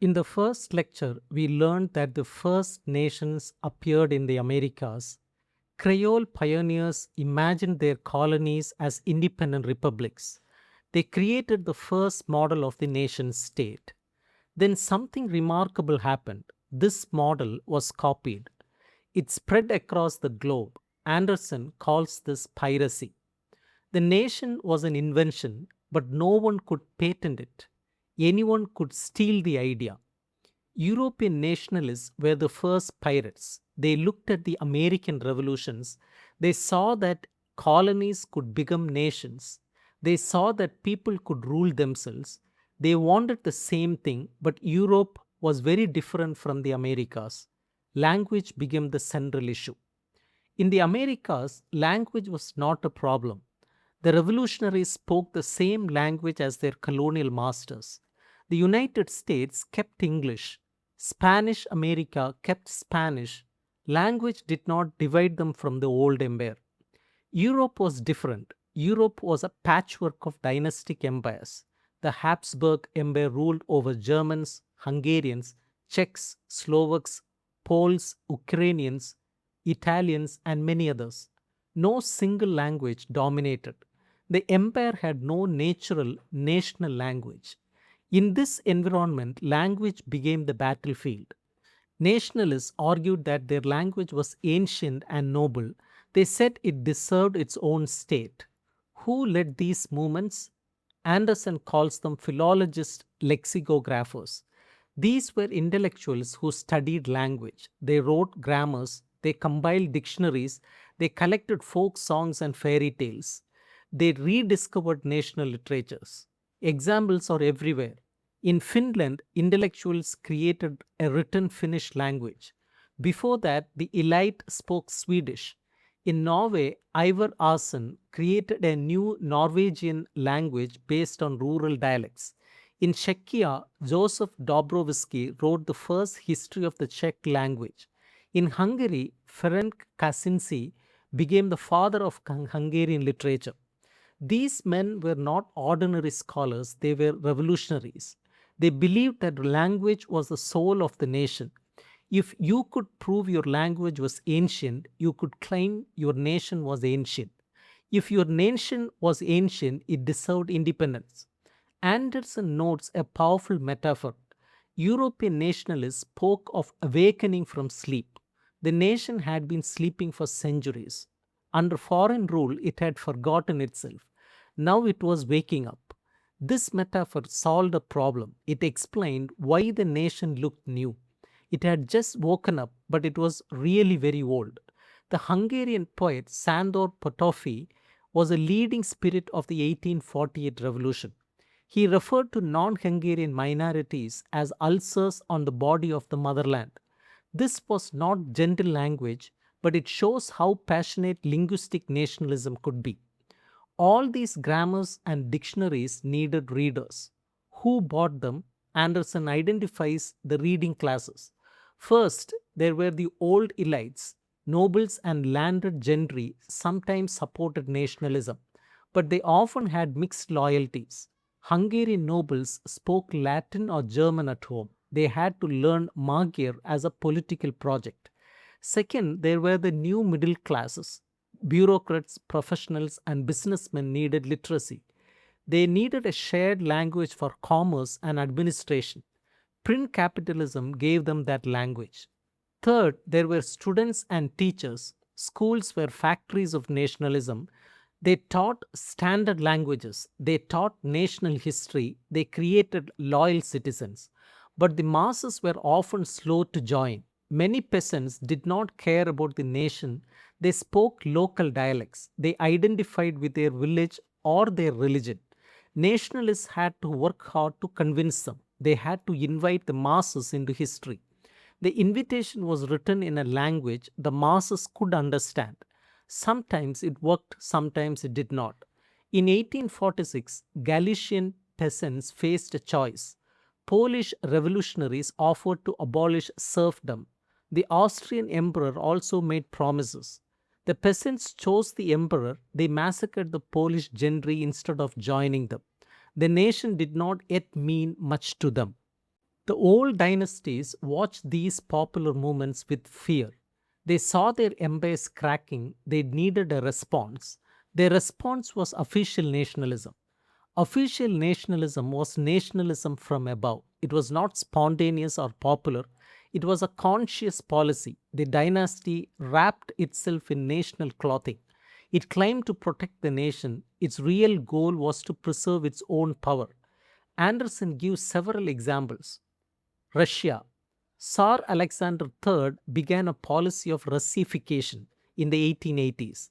In the first lecture, we learned that the first nations appeared in the Americas. Creole pioneers imagined their colonies as independent republics. They created the first model of the nation state. Then something remarkable happened. This model was copied. It spread across the globe. Anderson calls this piracy. The nation was an invention, but no one could patent it. Anyone could steal the idea. European nationalists were the first pirates. They looked at the American revolutions. They saw that colonies could become nations. They saw that people could rule themselves. They wanted the same thing, but Europe was very different from the Americas. Language became the central issue. In the Americas, language was not a problem. The revolutionaries spoke the same language as their colonial masters. The United States kept English. Spanish America kept Spanish. Language did not divide them from the old empire. Europe was different. Europe was a patchwork of dynastic empires. The Habsburg Empire ruled over Germans, Hungarians, Czechs, Slovaks, Poles, Ukrainians, Italians, and many others. No single language dominated. The empire had no natural national language. In this environment, language became the battlefield. Nationalists argued that their language was ancient and noble. They said it deserved its own state. Who led these movements? Anderson calls them philologist lexicographers. These were intellectuals who studied language. They wrote grammars, they compiled dictionaries, they collected folk songs and fairy tales. They rediscovered national literatures. Examples are everywhere. In Finland, intellectuals created a written Finnish language. Before that, the elite spoke Swedish. In Norway, Ivar Aasen created a new Norwegian language based on rural dialects. In Czechia, Joseph Dobrovolsky wrote the first history of the Czech language. In Hungary, Ferenc Kaczynski became the father of Hungarian literature. These men were not ordinary scholars, they were revolutionaries. They believed that language was the soul of the nation. If you could prove your language was ancient, you could claim your nation was ancient. If your nation was ancient, it deserved independence. Anderson notes a powerful metaphor. European nationalists spoke of awakening from sleep. The nation had been sleeping for centuries. Under foreign rule, it had forgotten itself. Now it was waking up. This metaphor solved a problem. It explained why the nation looked new. It had just woken up, but it was really very old. The Hungarian poet Sándor Petőfi was a leading spirit of the 1848 revolution. He referred to non-Hungarian minorities as ulcers on the body of the motherland. This was not gentle language, but it shows how passionate linguistic nationalism could be. All these grammars and dictionaries needed readers. Who bought them? Anderson identifies the reading classes. First, there were the old elites. Nobles and landed gentry sometimes supported nationalism, but they often had mixed loyalties. Hungarian nobles spoke Latin or German at home. They had to learn Magyar as a political project. Second, there were the new middle classes. Bureaucrats, professionals, and businessmen needed literacy. They needed a shared language for commerce and administration. Print capitalism gave them that language. Third, there were students and teachers. Schools were factories of nationalism. They taught standard languages. They taught national history. They created loyal citizens. But the masses were often slow to join. Many peasants did not care about the nation. They spoke local dialects. They identified with their village or their religion. Nationalists had to work hard to convince them. They had to invite the masses into history. The invitation was written in a language the masses could understand. Sometimes it worked, sometimes it did not. In 1846, Galician peasants faced a choice. Polish revolutionaries offered to abolish serfdom. The Austrian emperor also made promises. The peasants chose the emperor. They massacred the Polish gentry instead of joining them. The nation did not yet mean much to them. The old dynasties watched these popular movements with fear. They saw their empires cracking, they needed a response. Their response was official nationalism. Official nationalism was nationalism from above. It was not spontaneous or popular, it was a conscious policy. The dynasty wrapped itself in national clothing. It claimed to protect the nation. Its real goal was to preserve its own power. Anderson gives several examples. Russia. Tsar Alexander III began a policy of Russification in the 1880s.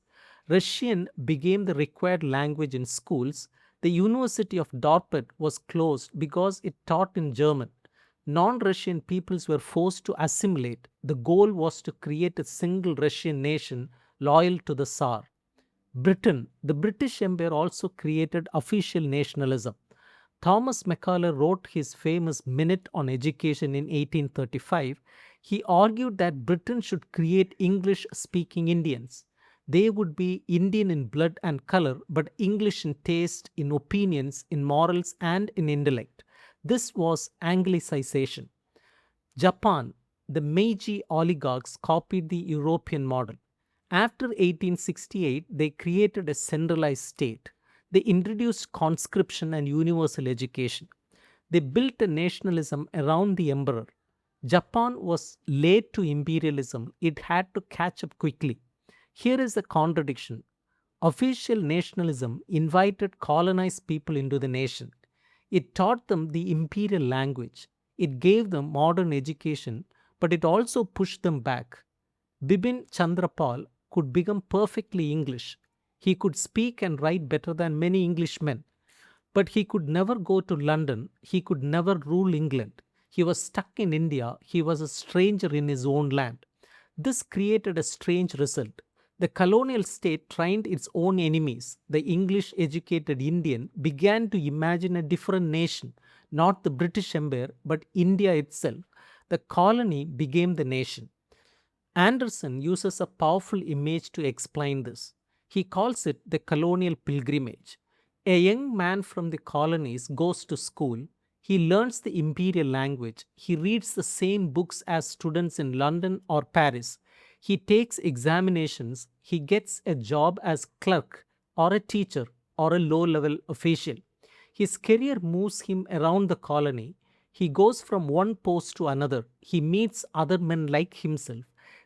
Russian became the required language in schools. The University of Dorpat was closed because it taught in German. Non Russian peoples were forced to assimilate. The goal was to create a single Russian nation loyal to the Tsar. Britain, the British Empire also created official nationalism. Thomas Macaulay wrote his famous Minute on Education in 1835. He argued that Britain should create English speaking Indians. They would be Indian in blood and color, but English in taste, in opinions, in morals, and in intellect. This was Anglicization. Japan, the Meiji oligarchs copied the European model. After 1868, they created a centralized state. They introduced conscription and universal education. They built a nationalism around the emperor. Japan was late to imperialism, it had to catch up quickly. Here is the contradiction. Official nationalism invited colonized people into the nation. It taught them the imperial language. It gave them modern education, but it also pushed them back. Bipin Chandrapal could become perfectly English. He could speak and write better than many Englishmen. But he could never go to London. He could never rule England. He was stuck in India. He was a stranger in his own land. This created a strange result. The colonial state trained its own enemies. The English educated Indian began to imagine a different nation, not the British Empire, but India itself. The colony became the nation. Anderson uses a powerful image to explain this. He calls it the colonial pilgrimage. A young man from the colonies goes to school. He learns the imperial language. He reads the same books as students in London or Paris. He takes examinations. He gets a job as clerk or a teacher or a low level official. His career moves him around the colony. He goes from one post to another. He meets other men like himself.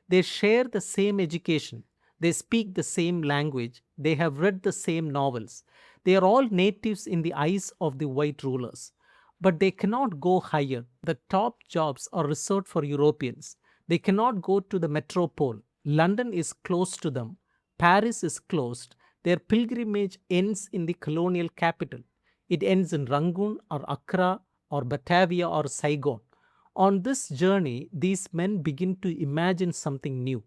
They share the same education. They speak the same language. They have read the same novels. They are all natives in the eyes of the white rulers. But they cannot go higher. The top jobs are reserved for Europeans. They cannot go to the metropole. London is close to them. Paris is closed. Their pilgrimage ends in the colonial capital. It ends in Rangoon or Accra or Batavia or Saigon. On this journey, these men begin to imagine something new.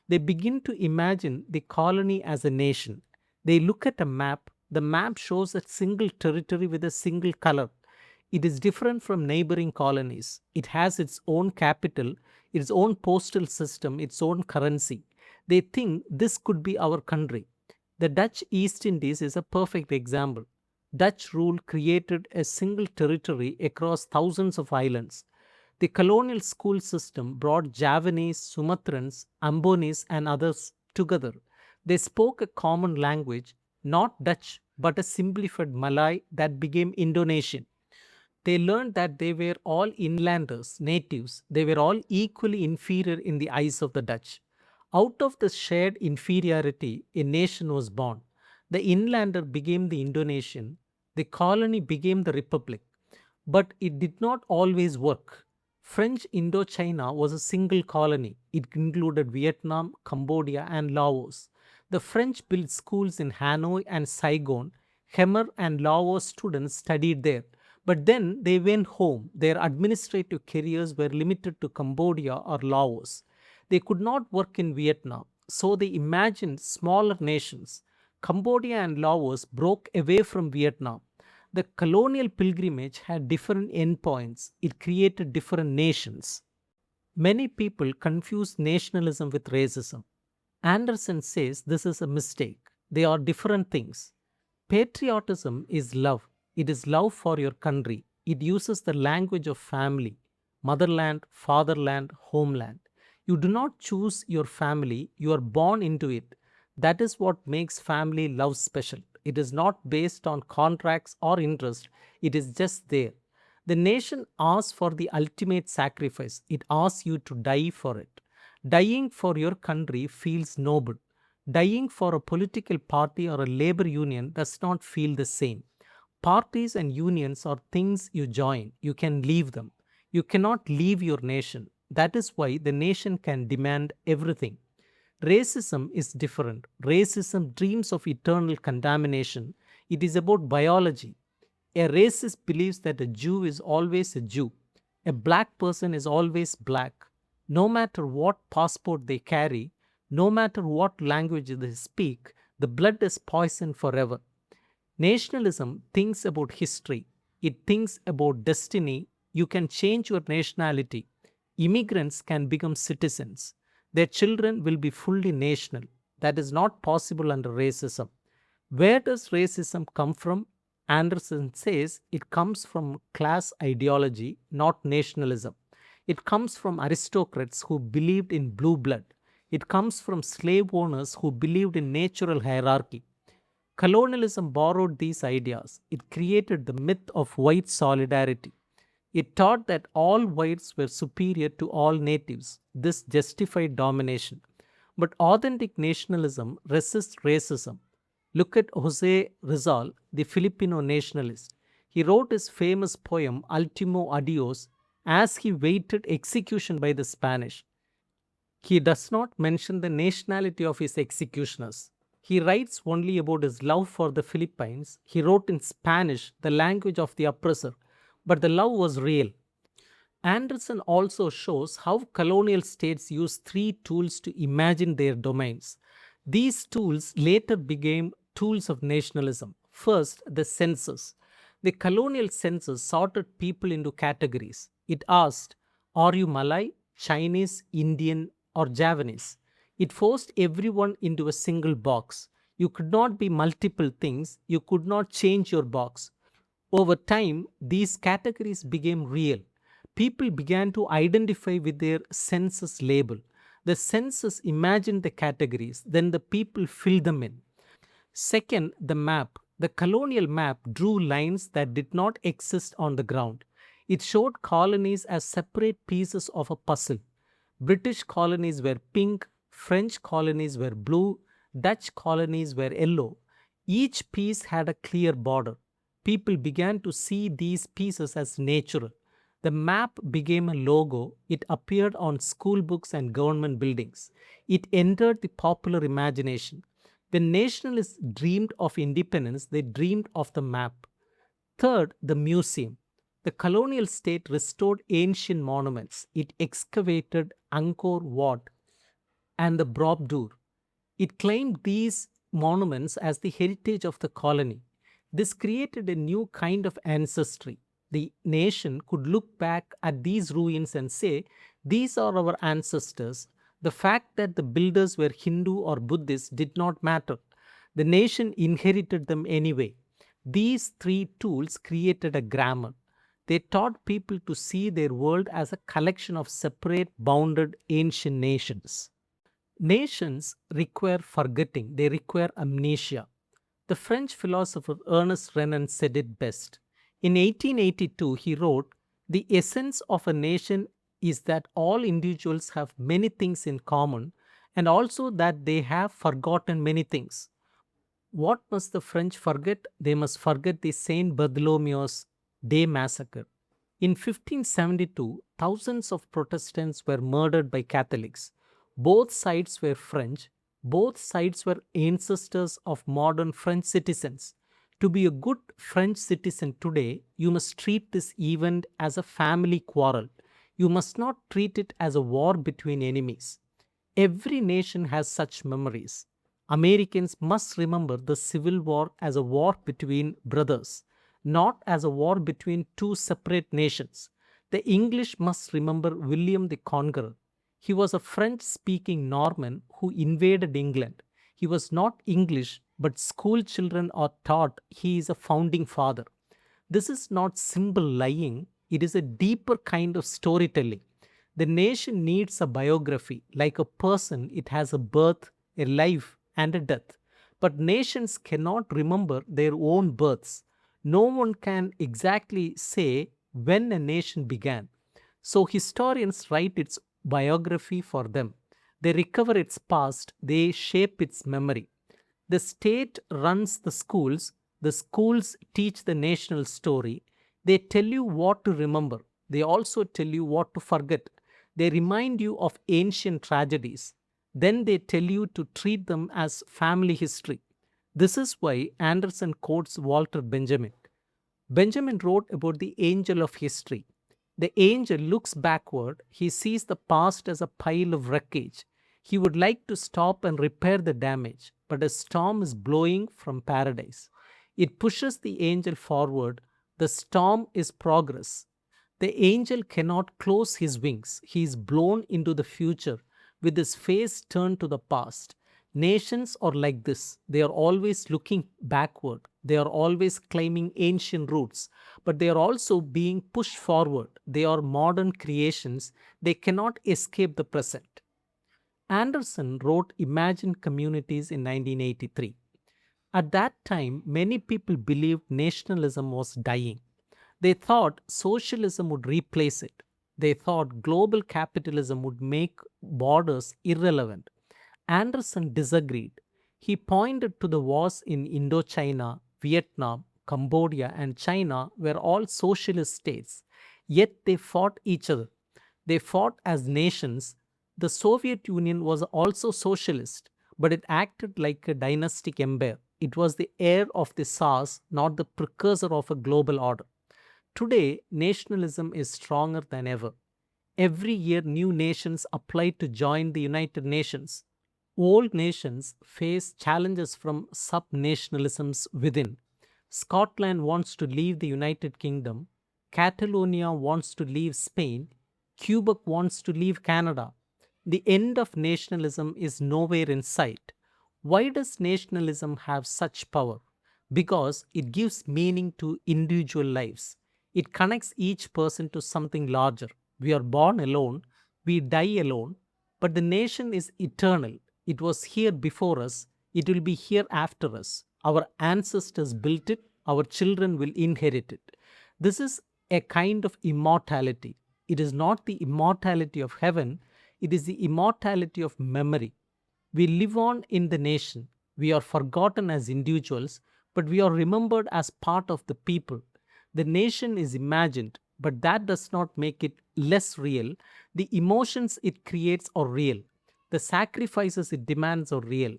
They begin to imagine the colony as a nation. They look at a map. The map shows a single territory with a single color. It is different from neighboring colonies. It has its own capital, its own postal system, its own currency. They think this could be our country. The Dutch East Indies is a perfect example. Dutch rule created a single territory across thousands of islands. The colonial school system brought Javanese, Sumatrans, Ambonese, and others together. They spoke a common language, not Dutch, but a simplified Malay that became Indonesian. They learned that they were all inlanders, natives. They were all equally inferior in the eyes of the Dutch. Out of the shared inferiority, a nation was born. The inlander became the Indonesian. The colony became the republic. But it did not always work. French Indochina was a single colony. It included Vietnam, Cambodia, and Laos. The French built schools in Hanoi and Saigon. Khmer and Laos students studied there. But then they went home. Their administrative careers were limited to Cambodia or Laos. They could not work in Vietnam, so they imagined smaller nations. Cambodia and Laos broke away from Vietnam. The colonial pilgrimage had different endpoints. It created different nations. Many people confuse nationalism with racism. Anderson says this is a mistake. They are different things. Patriotism is love. It is love for your country. It uses the language of family. motherland, fatherland, homeland. You do not choose your family, you are born into it. That is what makes family love special. It is not based on contracts or interest, it is just there. The nation asks for the ultimate sacrifice, it asks you to die for it. Dying for your country feels noble. Dying for a political party or a labor union does not feel the same. Parties and unions are things you join, you can leave them. You cannot leave your nation. That is why the nation can demand everything. Racism is different. Racism dreams of eternal contamination. It is about biology. A racist believes that a Jew is always a Jew. A black person is always black. No matter what passport they carry, no matter what language they speak, the blood is poison forever. Nationalism thinks about history, it thinks about destiny. You can change your nationality. Immigrants can become citizens. Their children will be fully national. That is not possible under racism. Where does racism come from? Anderson says it comes from class ideology, not nationalism. It comes from aristocrats who believed in blue blood. It comes from slave owners who believed in natural hierarchy. Colonialism borrowed these ideas. It created the myth of white solidarity. It taught that all whites were superior to all natives. This justified domination. But authentic nationalism resists racism. Look at Jose Rizal, the Filipino nationalist. He wrote his famous poem Ultimo Adios as he waited execution by the Spanish. He does not mention the nationality of his executioners. He writes only about his love for the Philippines. He wrote in Spanish, the language of the oppressor, but the love was real. Anderson also shows how colonial states used three tools to imagine their domains. These tools later became tools of nationalism. First, the census. The colonial census sorted people into categories. It asked, are you Malay, Chinese, Indian, or Javanese? It forced everyone into a single box. You could not be multiple things, you could not change your box. Over time, these categories became real. People began to identify with their census label. The census imagined the categories, then the people filled them in. Second, the map. The colonial map drew lines that did not exist on the ground. It showed colonies as separate pieces of a puzzle. British colonies were pink, French colonies were blue, Dutch colonies were yellow. Each piece had a clear border. People began to see these pieces as natural. The map became a logo. It appeared on school books and government buildings. It entered the popular imagination. When nationalists dreamed of independence, they dreamed of the map. Third, the museum. The colonial state restored ancient monuments. It excavated Angkor Wat and the Borobudur. It claimed these monuments as the heritage of the colony. This created a new kind of ancestry. The nation could look back at these ruins and say, these are our ancestors. The fact that the builders were Hindu or Buddhist did not matter. The nation inherited them anyway. These three tools created a grammar. They taught people to see their world as a collection of separate, bounded ancient nations. Nations require forgetting, they require amnesia. The French philosopher Ernest Renan said it best. In 1882, he wrote, the essence of a nation is that all individuals have many things in common and also that they have forgotten many things. What must the French forget? They must forget the Saint Bartholomew's Day massacre. In 1572, thousands of Protestants were murdered by Catholics. Both sides were French. Both sides were ancestors of modern French citizens. To be a good French citizen today, you must treat this event as a family quarrel. You must not treat it as a war between enemies. Every nation has such memories. Americans must remember the Civil War as a war between brothers, not as a war between two separate nations. The English must remember William the Conqueror. He was a French speaking Norman who invaded England. He was not English, but school children are taught he is a founding father. This is not simple lying, It is a deeper kind of storytelling. The nation needs a biography. Like a person, it has a birth, a life, and a death. But nations cannot remember their own births. No one can exactly say when a nation began. So historians write its biography for them. They recover its past, they shape its memory. The state runs the schools teach the national story. They tell you what to remember, they also tell you what to forget. They remind you of ancient tragedies. Then they tell you to treat them as family history. This is why Anderson quotes Walter Benjamin. Benjamin wrote about the angel of history. The angel looks backward, he sees the past as a pile of wreckage. He would like to stop and repair the damage, but a storm is blowing from paradise. It pushes the angel forward. The storm is progress. The angel cannot close his wings. He is blown into the future with his face turned to the past. Nations are like this. They are always looking backward. They are always claiming ancient roots, but they are also being pushed forward. They are modern creations. They cannot escape the present. Anderson wrote Imagine Communities in 1983. At that time, many people believed nationalism was dying. They thought socialism would replace it. They thought global capitalism would make borders irrelevant. Anderson disagreed. He pointed to the wars in Indochina, Vietnam, Cambodia, and China were all socialist states, yet they fought each other. They fought as nations. The Soviet Union was also socialist, but it acted like a dynastic empire. It was the heir of the Tsars, not the precursor of a global order. Today, nationalism is stronger than ever. Every year, new nations apply to join the United Nations. Old nations face challenges from subnationalisms within. Scotland wants to leave the United Kingdom, Catalonia wants to leave Spain, Quebec wants to leave Canada. The end of nationalism is nowhere in sight. Why does nationalism have such power? Because it gives meaning to individual lives. It connects each person to something larger. We are born alone, we die alone, but the nation is eternal. It was here before us, it will be here after us. Our ancestors built it, our children will inherit it. This is a kind of immortality. It is not the immortality of heaven, it is the immortality of memory. We live on in the nation. We are forgotten as individuals, but we are remembered as part of the people. The nation is imagined, but that does not make it less real. The emotions it creates are real. The sacrifices it demands are real.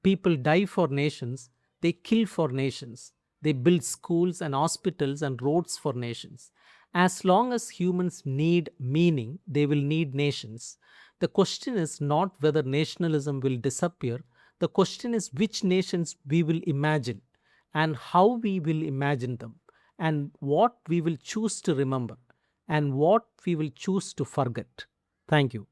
People die for nations, they kill for nations, they build schools and hospitals and roads for nations. As long as humans need meaning, they will need nations. The question is not whether nationalism will disappear, the question is which nations we will imagine and how we will imagine them and what we will choose to remember and what we will choose to forget. Thank you.